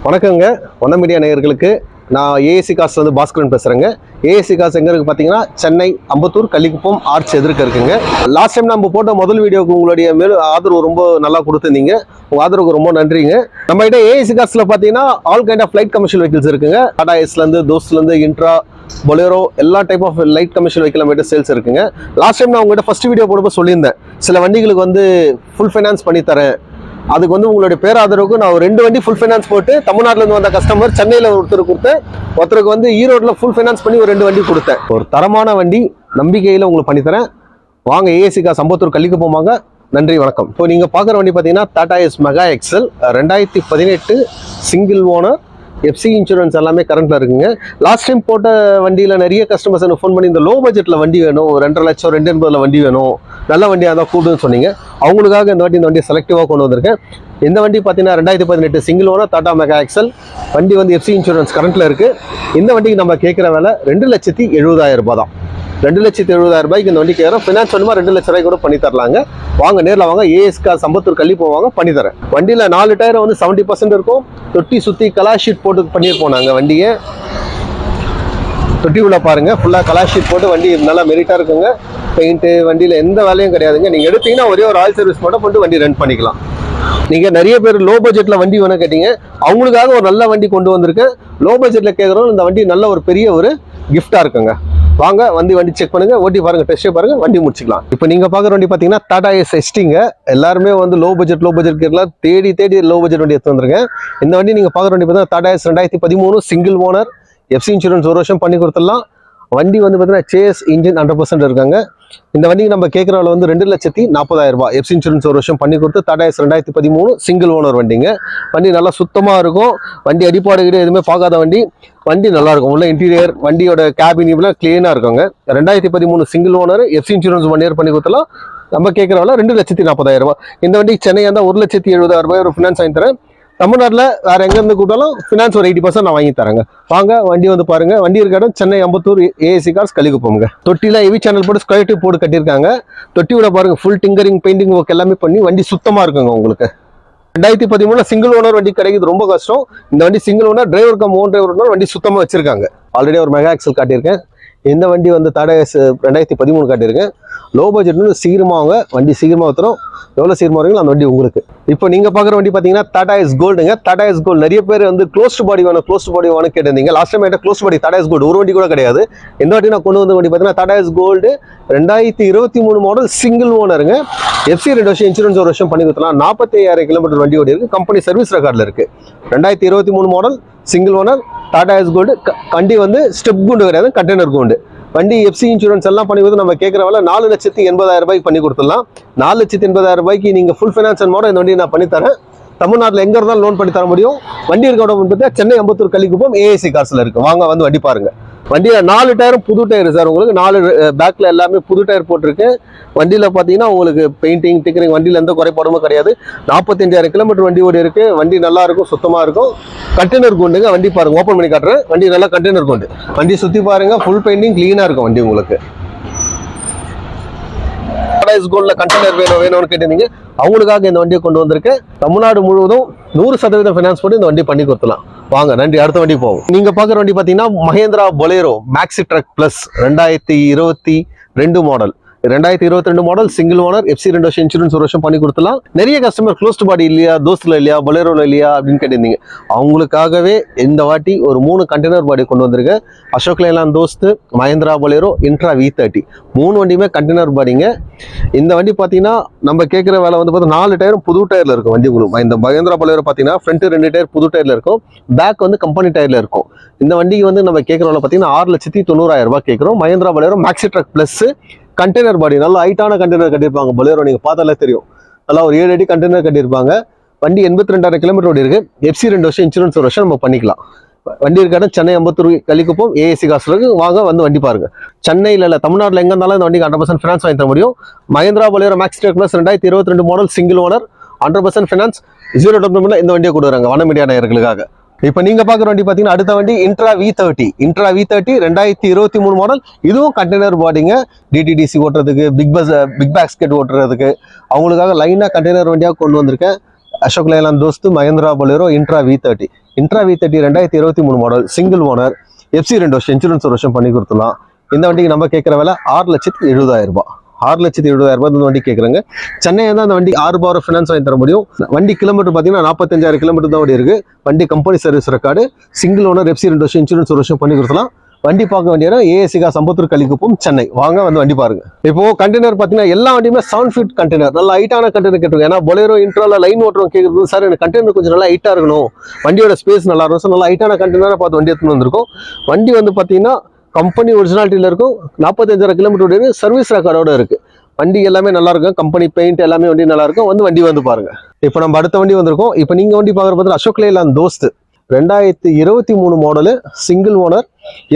வணக்கங்க. ஒன்ன மீடியா நேயர்களுக்கு நான் ஏஎஸ்சி கார்ஸ் வந்து பாஸ்கரன் பேசுகிறேங்க. ஏஎஸ்சி கார்ஸ் எங்கே இருக்குது பார்த்தீங்கன்னா சென்னை அம்பத்தூர் கள்ளிக்குப்பம் ஆர்ச் எதிர்க்க இருக்குங்க. லாஸ்ட் டைம் நம்ம போட்ட முதல் வீடியோக்கு உங்களுடைய ஆதரவு ரொம்ப நல்லா கொடுத்துருந்தீங்க. உங்கள் ஆதரவுக்கு ரொம்ப நன்றிங்க. நம்ம கிட்ட ஏஎஸ்சி கார்ஸில் பார்த்தீங்கன்னா all kind of light commercial vehicles இருக்குங்க. டாடா எஸ்லேருந்து தோஸ்லேருந்து இன்ட்ரா பொலேரோ எல்லா type of light commercial vehicle நம்மகிட்ட சேல்ஸ் இருக்குங்க. லாஸ்ட் டைம் நான் உங்கள்கிட்ட ஃபர்ஸ்ட் வீடியோ போடும்போது சொல்லியிருந்தேன், சில வண்டிகளுக்கு வந்து ஃபுல் ஃபைனான்ஸ் பண்ணி தரேன். அதுக்கு வந்து உங்களுடைய பேராதரவுக்கு நான் ஒரு 2 வண்டி ஃபுல் ஃபைனான்ஸ் போட்டு தமிழ்நாட்டிலேருந்து வந்த கஸ்டமர் சென்னையில் ஒருத்தருக்கு கொடுத்தேன், ஒருத்தருக்கு வந்து ஈரோட்டில் ஃபுல் ஃபைனான்ஸ் பண்ணி ஒரு 2 வண்டி கொடுத்தேன். ஒரு தரமான வண்டி நம்பிக்கையில் உங்களுக்கு பண்ணித்தரேன். வாங்க ஏஎஸ்சி கார்ஸ் அம்பத்தூர் கள்ளிக்குப்பம் வாங்க. நன்றி, வணக்கம். இப்போ நீங்கள் பார்க்குற வண்டி பார்த்தீங்கன்னா Tata Ace mega XL 2018 single owner, FC insurance எல்லாமே கரண்ட்டில் இருக்குங்க. லாஸ்ட் டைம் போட்ட வண்டியில் நிறைய கஸ்டமர்ஸ் எனக்கு ஃபோன் பண்ணி இந்த லோ பட்ஜெட்டில் வண்டி வேணும், 2.5 லட்சம் 2.80 வண்டி வேணும், நல்ல வண்டியாக தான் கூடுன்னு சொன்னீங்க. அவங்களுக்காக இந்த வண்டி செலக்டிவாக கொண்டு வந்திருக்கேன். இந்த வண்டி பார்த்தீங்கன்னா 2018 single owner Tata mega XL வண்டி வந்து எஃப்சி இன்சூரன்ஸ் கரண்ட்டில் இருக்குது. இந்த வண்டிக்கு நம்ம கேட்குற விலை 2,70,000 தான். 2,70,000 இந்த வண்டி கேட்குறோம். ஃபினான்ஸ் வேணுமா 2 லட்ச ரூபாய் கூட பண்ணி தரலாங்க. வாங்க நேரில் வாங்க, ஏஎஸ்சி கார்ஸ் அம்பத்தூர் கள்ளி போவாங்க, பண்ணி தரேன். வண்டியில் 4 டயர் வந்து 70% இருக்கும். தொட்டி சுற்றி கலர் ஷீட் போட்டு பண்ணியிருப்போம் நாங்கள் வண்டியை. தொட்டி உள்ள பாருங்கள், ஃபுல்லாக கலர் ஷீட் போட்டு வண்டி நல்லா மெரிட்டாக இருக்குங்க. பெயிண்ட்டு வண்டியில் எந்த வேலையும் கிடையாதுங்க. நீங்கள் எடுத்தீங்கன்னா ஒரே ஒரு ஆயில் சர்வீஸ் மட்டும் பண்ணிட்டு வண்டி ரன் பண்ணிக்கலாம். நீங்கள் நிறைய பேர் லோ பட்ஜெட்டில் வண்டி வேணும் கேட்டீங்க, அவங்களுக்காக ஒரு நல்ல வண்டி கொண்டு வந்திருக்கேன். லோ பட்ஜெட்டில் கேட்குறோம், இந்த வண்டி நல்ல ஒரு பெரிய ஒரு கிஃப்டாக இருக்குங்க. வாங்க வண்டி செக் பண்ணுங்க, ஓட்டி பாருங்க, டெஸ்ட் பாருங்க, வண்டி முடிச்சுக்கலாம். இப்போ நீங்க பாக்குற வண்டி பாத்தீங்கன்னா டாடா எஸ் எஸ்டிங்க. எல்லாருமே வந்து லோ பட்ஜெட் தேடி லோ பட்ஜெட் வண்டி எடுத்து வந்துருங்க. இந்த வண்டி நீங்க பாக்குற வண்டி பார்த்தீங்கன்னா Tata Ace 2013 single owner, FC insurance 1 வருஷம் பண்ணி கொடுத்துடலாம். வண்டி வந்து பார்த்தீங்கன்னா சேஸ் இன்ஜின் 100% இருக்காங்க. இந்த வண்டிக்கு நம்ம கேட்குற அளவு வந்து 2,40,000 எஃப்சி இன்சூரன்ஸ் 1 வருஷம் பண்ணி கொடுத்து டாடா எஸ் 2013 சிங்கிள் ஓனர் வண்டிங்க. வண்டி நல்லா சுத்தமாக இருக்கும். வண்டி அடிப்பாடு கிட்ட எதுவுமே பார்க்காத வண்டி. வண்டி நல்லா இருக்கும். உள்ள இன்டீரியர் வண்டியோட கேபின் இப்பெல்லாம் கிளீனாக இருக்குங்க. 2013 single owner, FC insurance 1 year பண்ணி கொடுத்தலாம். நம்ம கேட்குற வேலை 2,40,000. இந்த வண்டிக்கு சென்னை இருந்தால் 1,70,000 ஒரு ஃபினான்ஸ் வாங்கி தரேன். தமிழ்நாட்டில் வேறு எங்கேருந்து கூட்டாலும் ஃபினான்ஸ் ஒரு 80% நான் வாங்கி தரேங்க. வாங்க வண்டி வந்து பாருங்க. வண்டி இருக்க இடம் சென்னை அம்பத்தூர் ஏஎஸ்சி கார்ஸ் கள்ளிக்குப்பம்ங்க. தொட்டியில் ஹெவி சேனல் போட்டு ஸ்கொயர் டியூப் போட்டு கட்டியிருக்காங்க. தொட்டியோட பாருங்க, ஃபுல் டிங்கரிங் பெயிண்டிங் ஒர்க் எல்லாமே பண்ணி வண்டி சுத்தமாக இருக்குங்க. உங்களுக்கு 2013 சிங்கிள் ஓனர் வண்டி கிடைக்குது ரொம்ப கஷ்டம். இந்த வண்டி single owner, driver come own driver வண்டி சுத்தமாக வச்சிருக்காங்க. ஆல்ரெடி ஒரு மெகா எக்ஸல் காட்டியிருக்கேன். இந்த வண்டி வந்து டாடா எஸ் 2013 காட்டியிருக்கேன். லோ பட்ஜெட் சீக்கிரமாக வண்டி சீக்கிரமாக ஊற்றுறோம். எவ்வளோ சீக்கிரமாக வரீங்களோ அந்த வண்டி உங்களுக்கு. இப்போ நீங்கள் பார்க்குற வண்டி பார்த்தீங்கன்னா டாடா எஸ் கோல்டுங்க. டாடா எஸ் கோல்டு நிறைய பேர் வந்து க்ளோஸ்டு பாடி வேணும் கேட்டிருந்தீங்க. Last time closed body Tata S gold ஒரு வண்டி கூட கிடையாது. இந்த வாட்டி நான் கொண்டு வந்த வண்டி பார்த்தீங்கன்னா Tata S gold 2023 model single ஓனருங்க. எஃப்சி 2 வருஷம் இன்சூரன்ஸ் 1 வருஷம் பண்ணி கொடுத்தலாம். 45,000 கிலோமீட்டர் வண்டி ஓடி இருக்கு. கம்பெனி சர்வீஸ் ரெக்கார்டில் இருக்கு. 2023 model single owner Tata S gold. வண்டி வந்து ஸ்டெப் குண்டு கிடையாது, கண்டெய்னர் குண்டு. வண்டி எஃப்சி இன்சூரன்ஸ் எல்லாம் பண்ணி கொடுத்து நம்ம கேட்குற வேலை 4,80,000 பண்ணி கொடுத்துடலாம். 4,80,000 நீங்கள் ஃபுல் ஃபைனான்ஸ் மாடல் இந்த வண்டி நான் பண்ணித்தரேன். தமிழ்நாட்டில் எங்கே இருந்தாலும் லோன் பண்ணி தர முடியும். வண்டி இருக்க சென்னை அம்பத்தூர் கள்ளிக்குப்பம் ஏஎஸ்சி கார்ஸில் இருக்குது. வாங்க வந்து வண்டி பாருங்கள். வண்டியில் 4 டயரும் புது டயர் சார். உங்களுக்கு 4 பேக்கில் எல்லாமே புது டயர் போட்டிருக்கு. வண்டியில் பார்த்தீங்கன்னா உங்களுக்கு பெயிண்டிங் டிக்கரிங் வண்டியில் எந்த குறைபாடுமே கிடையாது. 45,000 கிலோமீட்டர் வண்டி ஓடி இருக்கு. வண்டி நல்லா இருக்கும், சுத்தமாக இருக்கும். கண்டெய்னர் குண்டுங்க. வண்டி பாருங்க, ஓப்பன் பண்ணி காட்டுறேன். வண்டி நல்லா கண்டெய்னர் குண்டு. வண்டி சுற்றி பாருங்க, ஃபுல் பெயிண்டிங் கிளீனாக இருக்கும் வண்டி உங்களுக்கு. கோல்ட்ல கண்டெய்னர் வேணும்னு கேட்டிருந்தீங்க, அவங்களுக்காக இந்த வண்டியை கொண்டு வந்திருக்கேன். தமிழ்நாடு முழுவதும் 100% ஃபைனான்ஸ் போட்டு இந்த வண்டி பண்ணி கொடுத்துலாம். வாங்க நன்றி, அடுத்த வண்டி போவோம். நீங்க பாக்குற வண்டி பாத்தீங்கன்னா Mahindra Bolero maxi truck plus 2022 model. 2022 model single owner, FC 2 வருஷம் இன்சூரன்ஸ் 1 வருஷம் பண்ணி கொடுத்துலாம். நிறைய கஸ்டமர் க்ளோஸ்டு பாடி இல்லையா, தோஸ்ல இல்லையா, பொலேரோல இல்லையா அப்படின்னு கேட்டிருந்தீங்க. அவங்களுக்காகவே இந்த வாட்டி ஒரு 3 கண்டெய்னர் பாடி கொண்டு வந்திருக்கேன். அசோக் லேலாண்ட் தோஸ்து, மஹேந்திரா பொலேரோ, இன்ட்ரா V30 3 வண்டியுமே கண்டெய்னர் பாடிங்க. இந்த வண்டி பார்த்தீங்கன்னா நம்ம கேட்குற வேலை வந்து பார்த்தா 4 டயரும் புது டயரில் இருக்கும் வண்டி உங்களுக்கு. இந்த மஹேந்திரா பொலேரோ பார்த்தீங்கன்னா ஃப்ரண்ட் 2 டயர் புது டயரில் இருக்கும், பேக் வந்து கம்பெனி டயரில் இருக்கும். இந்த வண்டிக்கு வந்து நம்ம கேட்குற வேலை பார்த்தீங்கன்னா 6,90,000 கேட்குறோம். Mahindra Bolero maxi drug plus container பாடி, நல்ல ஹைட்டான கண்டெய்னர் கட்டியிருப்பாங்க. பொலேரோ நீங்கள் பார்த்தாலே தெரியும், நல்லா ஒரு 7 அடி கண்டெய்னர் கட்டியிருப்பாங்க. வண்டி 82,000 கிலோமீட்டர் ஓடி இருக்கு. எஃப்சி 2 வருஷம் இன்சூரன்ஸ் 1 வருஷம் நம்ம பண்ணிக்கலாம். வண்டி இருக்க சென்னை அம்பத்தூர் கள்ளிக்குப்பம் ஏஎஸ்சி கார்ஸ்ல இருக்கு. வாங்க வந்து வண்டி பாருங்க. சென்னையில் இல்லை தமிழ்நாட்டில் எங்கே இருந்தாலும் இந்த வண்டிக்கு 100% ஃபினான்ஸ் வாங்கி தர முடியும். Mahindra Bolero maxi truck plus 2022 model single owner, 100% finance, 0 down பேமெண்ட்ல இந்த வண்டியை கொடுக்குறாங்க வண்ண மீடியா நேயர்களுக்காக. இப்போ நீங்க பாக்குற வண்டி பாத்தீங்கன்னா அடுத்த வண்டி இன்ட்ரா V30. 2023 மாடல். இதுவும் கண்டெய்னர் பாடிங்க. டிடிடிசி ஓட்டுறதுக்கு, பிக் பேஸ்கெட் ஓட்டுறதுக்கு அவங்களுக்காக லைனா கண்டெய்னர் வண்டியாக கொண்டு வந்திருக்கேன். Ashok Leyland Dost, Mahindra Bolero, Intra V30. Intra V30 2023 model single owner FC 2 வருஷம் இன்சூரன்ஸ் ஒரு வருஷம் பண்ணி கொடுத்துடலாம். இந்த வண்டிக்கு நம்ம கேட்குற விலை 6,70,000 ரூபாய். 6,70,000 ரூபாய் இந்த வண்டி கேட்குறாங்க. சென்னையை தான் அந்த வண்டி 6 பவர் ஃபினான்ஸ் வாங்கி தர முடியும். வண்டி கிலோமீட்டர் பார்த்தீங்கன்னா 45,000 கிலோமீட்டர் தான் ஓடி இருக்கு. வண்டி company service record, single owner FC 2 வருஷம் இன்சூரன்ஸ் ஒரு வருஷம் பண்ணி கொடுத்துலாம். வண்டி பார்க்க வேண்டிய ASCA சம்பத்தூர் கலிக்குப்பம் சென்னை. வாங்க வந்து வண்டி பாருங்க. இப்போ கண்டெய்னர் பார்த்தீங்கன்னா எல்லா வண்டியுமே 7 ஃபீட் கண்டெய்னர், நல்ல ஹைட்டான கண்டெய்னர் கேட்டுருங்க. ஏன்னா பொலேரோ இன்ட்ரோல லைன் ஓட்டுறோம் கேட்குறது, சார் எனக்கு கண்டெய்னர் கொஞ்சம் நல்லா ஹைட்டா இருக்கணும், வண்டியோட ஸ்பேஸ் நல்லா இருக்கும், சார் நல்லா ஹைட்டான கண்டெய்னரை பார்த்து வண்டி எடுத்துன்னு வந்திருக்கும். வண்டி வந்து பார்த்தீங்கன்னா கம்பெனி ஒரிஜினாலிட்டியில் இருக்கும். 45,000 கிலோமீட்டர் சர்வீஸ் ரெக்கார்டோட இருக்கு. வண்டி எல்லாமே நல்லா இருக்கும். கம்பெனி பெயிண்ட் எல்லாமே வண்டி நல்லா இருக்கும். வண்டி வந்து பாருங்க. இப்போ நம்ம அடுத்த வண்டி வந்திருக்கோம். இப்போ நீங்க வண்டி பார்க்குற பார்த்து Ashok Leyland Dost 2023 model single owner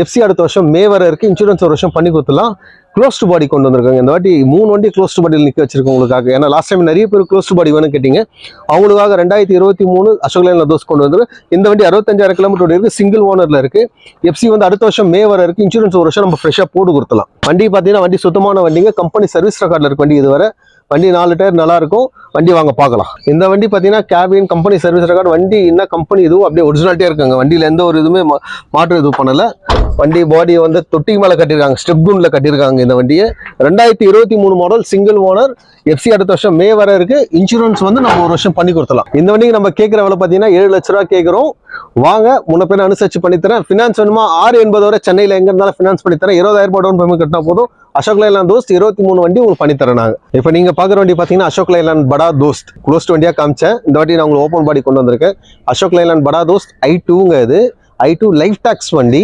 FC அடுத்த வருஷம் மே வர இருக்கு. இன்சூரன்ஸ் ஒரு வருஷம் பண்ணி கொடுத்துலாம். க்ளோஸ் டு பாடி கொண்டு வந்திருக்காங்க. இந்த வாட்டி 3 வண்டி க்ளோஸ் டு பாடியில் நிற்க வச்சிருக்கோம் உங்களுக்காக. ஏன்னா லாஸ்ட் டைம் நிறைய பேர் க்ளோஸ் டு பாடி வேணும்னு கேட்டீங்க. அவங்களுக்காக 2023 அசோக் லேலாண்ட் தோஸ்த் கொண்டு வந்து இந்த வண்டி 65,000 கிலோமீட்டர் இருக்கு. சிங்கிள் ஓனர்ல இருக்கு. FC வந்து அடுத்த வருஷம் மே வர இருக்கு. இன்சூரன்ஸ் ஒரு வருஷம் நம்ம ஃப்ரெஷ்ஷாக போட்டு கொடுத்துலாம். வண்டி பார்த்தீங்கன்னா வண்டி சுத்தமான வண்டிங்க. கம்பெனி சர்வீஸ் ரெக்கார்டில் இருக்கு வண்டி. இதுவரை வண்டி 4 டயர் நல்லா இருக்கும். வண்டி வாங்க பார்க்கலாம். இந்த வண்டி பார்த்தீங்கன்னா கேபின் கம்பெனி சர்வீஸ் ரெக்கார்டு. வண்டி என்ன கம்பெனி இதுவும் அப்படியே ஒரிஜினாலிட்டியா இருக்காங்க. வண்டியில் எந்த ஒரு இதுவுமே மாற்று இது பண்ணல. வண்டி பாடியை வந்து தொட்டி மேலே கட்டியிருக்காங்க, ஸ்டெப் குண்டில் கட்டியிருக்காங்க. இந்த வண்டியை 2023 மாடல் சிங்கிள் ஓனர் FC அடுத்த வருஷம் மே வர இருக்கு. இன்சூரன்ஸ் வந்து நம்ம ஒரு வருஷம் பண்ணி கொடுத்தலாம். இந்த வண்டிக்கு நம்ம கேட்குற விலை பார்த்தீங்கன்னா 7 லட்ச ரூபா கேட்குறோம். வாங்க முன்ன பேர் அனுசரிச்சு பண்ணித்தரேன். ஃபினான்ஸ் வேணுமா 680 வரை சென்னையில் எங்க இருந்தாலும் ஃபினான்ஸ் பண்ணித்தரேன். 20,000 ரூபாய் டவுன் பேமெண்ட் கட்டினா போதும். அசோக் லேலாண்ட் தோஸ்த் 23 வண்டி உங்களுக்கு பண்ணித்தரேன் நாங்கள். இப்போ நீங்க பார்க்குற வண்டி பார்த்தீங்கன்னா அசோக் லேலாண்ட் படா தோஸ்த் க்ளோஸ்ட் வண்டியாக காமிச்சேன். இந்த வாட்டி நான் உங்களுக்கு ஓப்பன் பாடி கொண்டு வந்திருக்கேன். அசோக் லேலாண்ட் படா தோஸ்த் i2ங்க. இது i2 லைஃப் டாக்ஸ் வண்டி.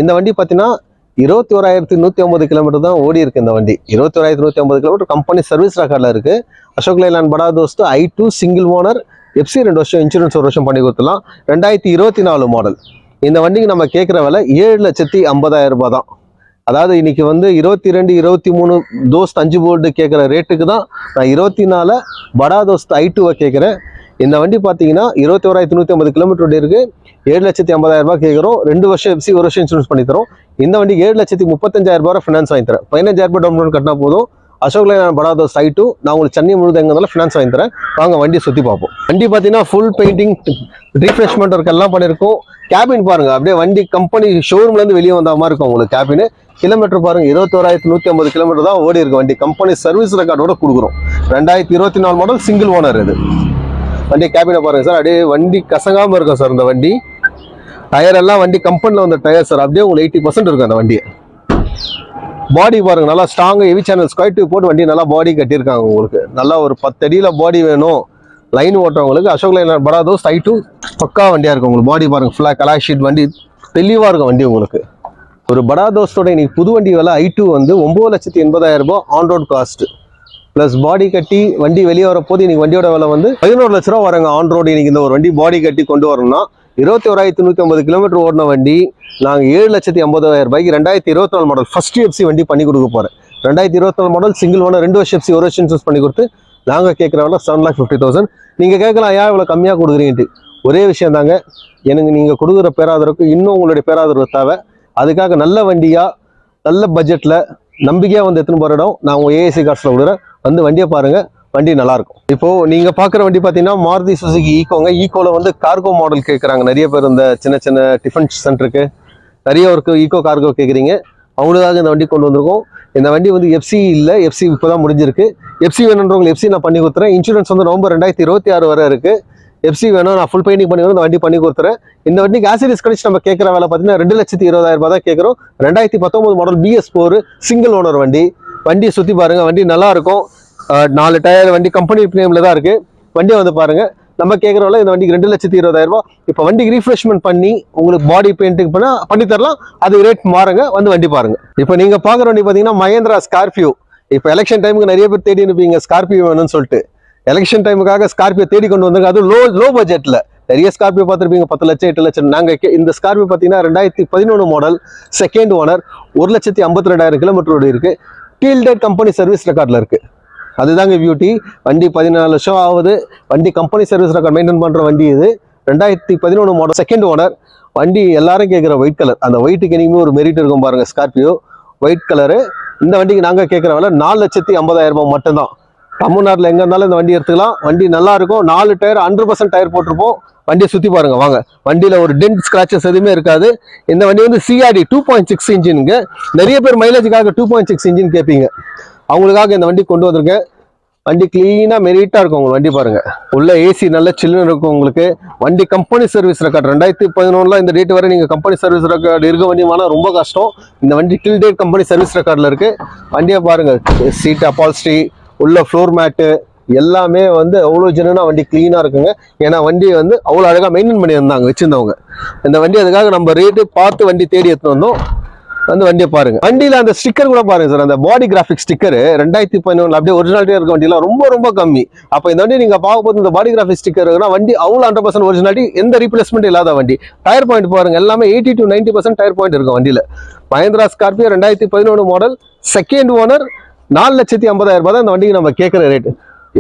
இந்த வண்டி பார்த்தீங்கன்னா 21,150 கிலோமீட்டர் தான் ஓடி இருக்கு. இந்த வண்டி 21,150 கிலோமீட்டர் கம்பெனி சர்வீஸ் ரெக்கார்டில் இருக்கு. அசோக் லேலாண்ட் படா Dost i2 single owner FC 2 வருஷம் இன்சூரன்ஸ் ஒரு வருஷம் பண்ணி கொடுத்துலாம். 2024 மாடல். இந்த வண்டிக்கு நம்ம கேட்குற விலை 7,50,000 ரூபாய் தான். அதாவது இன்னைக்கு வந்து 22, 23 தோஸ்த் 5 போல்டு கேட்குற ரேட்டுக்கு தான் நான் 24 படா தோஸ்த் i2வை கேட்குறேன். இந்த வண்டி பார்த்தீங்கன்னா 21,150 கிலோமீட்டர் இருக்கு. 7,50,000 ரூபாய் கேட்குறோம். 2 வருஷம் FC ஒரு வருஷம் இன்சூரன்ஸ் பண்ணி தரோம். இந்த வண்டி 7,35,000 ரூபாய் ஃபினான்ஸ் வாங்கி தரேன். 15,000 ரூபாய் டவுன் பேமெண்ட் கட்டினா போதும். அசோக் லேலாண்ட் படா தோஸ்த் i2 நான் உங்களுக்கு சென்னை முழுவதும் எங்க இருந்தாலும் ஃபினான்ஸ் வாங்கி தரேன். வாங்க வண்டி சுற்றி பார்ப்போம். வண்டி பார்த்தீங்கன்னா ஃபுல் பெயிண்டிங் ரீஃப்ரெஷ்மெண்ட் ஒர்க் எல்லாம் பண்ணியிருக்கோம். கேபின் பாருங்க, அப்படியே வண்டி கம்பெனி ஷோரூம்லேருந்து வெளியே வந்த மாதிரி இருக்கும் உங்களுக்கு கேபின். கிலோமீட்டர் பாருங்க 21,150 கிலோமீட்டர் தான் ஓடி இருக்கு. வண்டி கம்பெனி சர்வீஸ் ரெக்கார்டோட கொடுக்குறோம். 2024 மாடல் சிங்கிள் ஓனர் இது. வண்டி கேபினை பாருங்க சார், அப்படியே வண்டி கசங்காம இருக்கும் சார். இந்த வண்டி டயர் எல்லாம் வண்டி கம்பெனியில் வந்த டயர் சார், அப்படியே உங்களுக்கு 80% இருக்கும் அந்த வண்டியை. பாடி பாருங்க நல்லா strong heavy channel square tube போட்டு வண்டி நல்லா பாடி கட்டியிருக்காங்க. உங்களுக்கு நல்லா ஒரு 10 அடியில் பாடி வேணும் லைன் ஓட்டுறவங்களுக்கு அசோக் லேலாண்ட் படா தோஸ்த் i2 பக்கா வண்டியா இருக்கும். உங்களுக்கு பாடி பாருங்க ஃபுல்லாக கலாய் ஷீட் வண்டி தெளிவாக இருக்கும் வண்டி உங்களுக்கு. ஒரு படா தோஸ்தோட இன்னைக்கு புது வண்டி விலை i2 வந்து 9,80,000 ரூபாய் ஆன் ரோட் காஸ்ட் பிளஸ் பாடி கட்டி வண்டி வெளியே வரப்போது இன்னைக்கு வண்டியோட விலை வந்து 11 லட்ச ரூபா வருங்க ஆன் ரோடு. இன்னைக்கு இந்த ஒரு வண்டி பாடி கட்டி கொண்டு வரணும்னா 21,150 கிலோமீட்டர் ஓடின வண்டி நாங்கள் 7,50,000 ரூபாய்க்கு 2024 மாடல் ஃபர்ஸ்ட் FC வண்டி பண்ணி கொடுக்க போகிறேன். 2024 மாடல் சிங்கிள் ஓனர் 2 வருஷம் FC ஒரு வருஷம் இன்சூரன்ஸ் பண்ணி கொடுத்து நாங்கள் கேட்குறவங்க 7,50,000. நீங்கள் கேட்கலாம் ஏன் இவ்வளோ கம்மியாக கொடுக்குறீங்கன்ட்டு. ஒரே விஷயம் தாங்க, எனக்கு நீங்கள் கொடுக்குற பேராதரவுக்கு இன்னும் உங்களுடைய பேராதரவு தேவை. அதுக்காக நல்ல வண்டியாக நல்ல பட்ஜெட்டில் நம்பிக்கையாக வந்து எடுத்துன்னு போகிற இடம் நான் உங்கள் ASC கார்ஸில் கொடுக்குறேன். வந்து வண்டியை பாருங்கள், வண்டி நல்லா இருக்கும். இப்போ நீங்க பாக்குற வண்டி பாத்தீங்கன்னா மாருதி சுசுகி ஈகோங்க. ஈகோல வந்து கார்கோ மாடல் கேட்கறாங்க நிறைய பேர். இந்த சின்ன சின்ன டிஃபன் சென்டருக்கு நிறைய ஒரு ஈகோ கார்கோ கேட்குறீங்க. அவங்களுக்காக இந்த வண்டி கொண்டு வந்திருக்கோம். இந்த வண்டி வந்து FC இல்லை, FC இப்போதான் முடிஞ்சிருக்கு. FC வேணுன்றவங்களுக்கு FC நான் பண்ணி கொடுத்துறேன். இன்சூரன்ஸ் வந்து நவம்பர் 2026 வரை இருக்கு. FC வேணும் நான் ஃபுல் பெயிண்டிங் பண்ணி இந்த வண்டி பண்ணி கொடுத்துறேன். இந்த வண்டிக்கு ஆசிரியஸ் கழிச்சு நம்ம கேட்குற வேலை பார்த்தீங்கன்னா 2,20,000 ரூபாய் தான் கேட்குறோம். 2019 மாடல் BS4 சிங்கிள் ஓனர் வண்டி. வண்டியை சுற்றி பாருங்க, வண்டி நல்லா இருக்கும். 4 டயர் வண்டி கம்பெனி நேம்ல தான் இருக்கு. வண்டியை வந்து பாருங்க. நம்ம கேட்குறவங்கள இந்த வண்டிக்கு 2,20,000 ரூபாய். இப்போ வண்டிக்கு ரீஃப்ரெஷ்மெண்ட் பண்ணி உங்களுக்கு பாடி பெயிண்டிங் பண்ணி தரலாம். அது ரேட் மாறுங்க. வந்து வண்டி பாருங்க. இப்போ நீங்க பாக்குற வண்டி பாத்தீங்கன்னா மஹேந்திரா ஸ்கார்பியோ. இப்போ எலெக்ஷன் டைமுக்கு நிறைய பேர் தேடி இருப்பீங்க ஸ்கார்பியோ வேணும்னு சொல்லிட்டு. எலெக்ஷன் டைமுக்காக ஸ்கார்பியோ தேடி கொண்டு வந்தாங்க. அது லோ பட்ஜெட்ல நிறைய ஸ்கார்பியோ பார்த்துருப்பீங்க 10 லட்சம் 8 லட்சம். நாங்க இந்த ஸ்கார்பியோ பார்த்தீங்கன்னா 2011 மாடல் செகண்ட் ஓனர் 1,52,000 கிலோமீட்டர் இருக்கு. டீல் டேட் கம்பெனி சர்வீஸ் ரெக்கார்ட்ல இருக்கு. அதுதாங்க பியூட்டி. வண்டி 14 வருஷம் ஆகுது. வண்டி கம்பெனி சர்வீஸ் ரெக்கார்ட் மெயின்டைன் பண்ற வண்டி இது. 2011 மாடல் செகண்ட் ஓனர் வண்டி. எல்லாரும் கேட்குற ஒயிட் கலர். அந்த ஒயிட்டுக்கு இனிமே ஒரு மெரிட் இருக்கும் பாருங்க. Scorpio white colour. இந்த வண்டிக்கு நாங்க கேட்குற விலை 4,50,000 ரூபாய் மட்டும்தான். தமிழ்நாட்டில் எங்கே இருந்தாலும் இந்த வண்டி எடுத்துக்கலாம். வண்டி நல்லா இருக்கும். 4 டயர் 100% டயர் போட்டிருப்போம். வண்டியை சுற்றி பாருங்க வாங்க. வண்டியில் ஒரு டென்ட் ஸ்க்ராச்சஸ் எதுவுமே இருக்காது. இந்த வண்டி வந்து சிஆர்டி 2.6 இன்ஜினுங்க. நிறைய பேர் மைலேஜுக்காக 2.6 இன்ஜின் கேட்பீங்க. அவங்களுக்காக இந்த வண்டி கொண்டு வந்திருக்கேன். வண்டி கிளீனாக மெரிட்டாக இருக்கும். உங்களுக்கு வண்டி பாருங்க. உள்ள ஏசி நல்ல சில்லுன்னு இருக்கும். உங்களுக்கு வண்டி கம்பெனி சர்வீஸ் ரெக்கார்டு 2011 இந்த டேட் வரை நீங்கள் கம்பெனி சர்வீஸ் ரெக்கார்டு இருக்க வண்டி வாங்கினா ரொம்ப கஷ்டம். இந்த வண்டி டில் டேட் கம்பெனி சர்வீஸ் ரெக்கார்டில் இருக்கு. வண்டியை பாருங்க. சீட் அப்பால்ஸ்ட்ரி, உள்ள ஃப்ளோர் மேட்டு எல்லாமே வந்து அவ்வளோ ஜெனுனா வண்டி கிளீனாக இருக்குங்க. ஏன்னா வண்டி வந்து அவ்வளோ அழகாக மெயின்டைன் பண்ணியிருந்தாங்க வச்சிருந்தவங்க. இந்த வண்டி அதுக்காக நம்ம ரேட்டு பார்த்து வண்டி தேடி எடுத்துன்னு வந்தோம். வந்து வண்டியை பாருங்க. வண்டியில அந்த ஸ்டிக்கர் கூட பாருங்க சார். அந்த பாடி கிராஃபிக் ஸ்டிக்கர் 2011 அப்படியே ஒரிஜினாலிட்டியா இருக்க வண்டியில ரொம்ப ரொம்ப கம்மி. அப்ப இந்த வண்டி நீங்க பார்க்கும்போது இந்த பாடி கிராஃபிக் ஸ்டிக்கர் இருக்குன்னா வண்டி அவ்வளோ 100% ஒரிஜினாலிட்டி, எந்த ரீப்ளேஸ்மெண்ட் இல்லாத வண்டி. டயர் பாயிண்ட் பாருங்க. எல்லாமே 80 to 90% டயர் பாயிண்ட் இருக்கும் வண்டியில. Mahindra Scorpio 2011 model, second owner, 4,50,000 தான் இந்த வண்டிக்கு நம்ம கேட்குற ரேட்டு.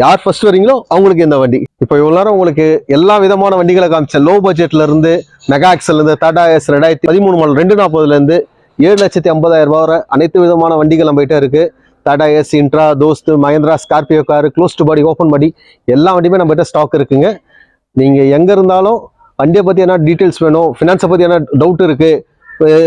யார் ஃபர்ஸ்ட் வரீங்களோ அவங்களுக்கு இந்த வண்டி. இப்போ இவ்வளோ நேரம் உங்களுக்கு எல்லா விதமான வண்டிகளை காமிச்சேன். லோ பட்ஜெட்ல இருந்து மெகா எக்ஸல் இருந்து டாடா எஸ் 2013 மாடல் 240 இருந்து 7,50,000 வரை அனைத்து விதமான வண்டிகள் நம்ம கிட்ட இருக்கு. Tata ace, Intra, Dost, Mahindra Scorpio car, closed body, open body எல்லா வண்டியுமே நம்ம கிட்ட ஸ்டாக் இருக்குங்க. நீங்க எங்க இருந்தாலும் வண்டியை பத்தி என்ன டீட்டெயில்ஸ் வேணும், ஃபினான்ஸை பத்தி என்ன டவுட் இருக்கு,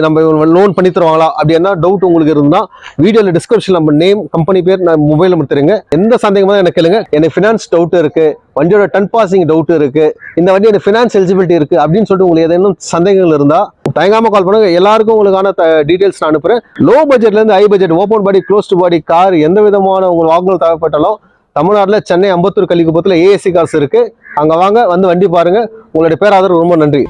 நம்ம லோன் பண்ணி தருவாங்களா அப்படி என்ன டவுட் உங்களுக்கு இருந்தால் வீடியோவில் டிஸ்கிரிப்ஷன் நம்ம நேம், கம்பெனி பேர், நான் மொபைல் நம்பர் தருங்க. எந்த சந்தேகமாக எனக்கு கேளுங்க. எனக்கு ஃபினான்ஸ் டவுட் இருக்கு, வண்டியோட டன் பாசிங் டவுட் இருக்கு, இந்த வண்டி எனக்கு ஃபினான்ஸ் எலிஜிபிலிட்டி இருக்கு அப்படின்னு சொல்லிட்டு உங்களுக்கு ஏதேனும் சந்தேகங்கள் இருந்தால் தயங்காம கால் பண்ணுங்க. எல்லாருக்கும் உங்களுக்கான டீடைல்ஸ் நான் அனுப்புறேன். லோ பட்ஜெட்ல இருந்து high budget, open body, close to body car எந்த விதமான உங்களுக்கு வாகனம் தேவைப்பட்டாலும் தமிழ்நாட்டில் சென்னை அம்பத்தூர் கலிக்குப்பத்தில் ஏஎஸ்சி கார்ஸ் இருக்கு. அங்கே வாங்க, வந்து வண்டி பாருங்க. உங்களுடைய பேராதரவு ரொம்ப நன்றி.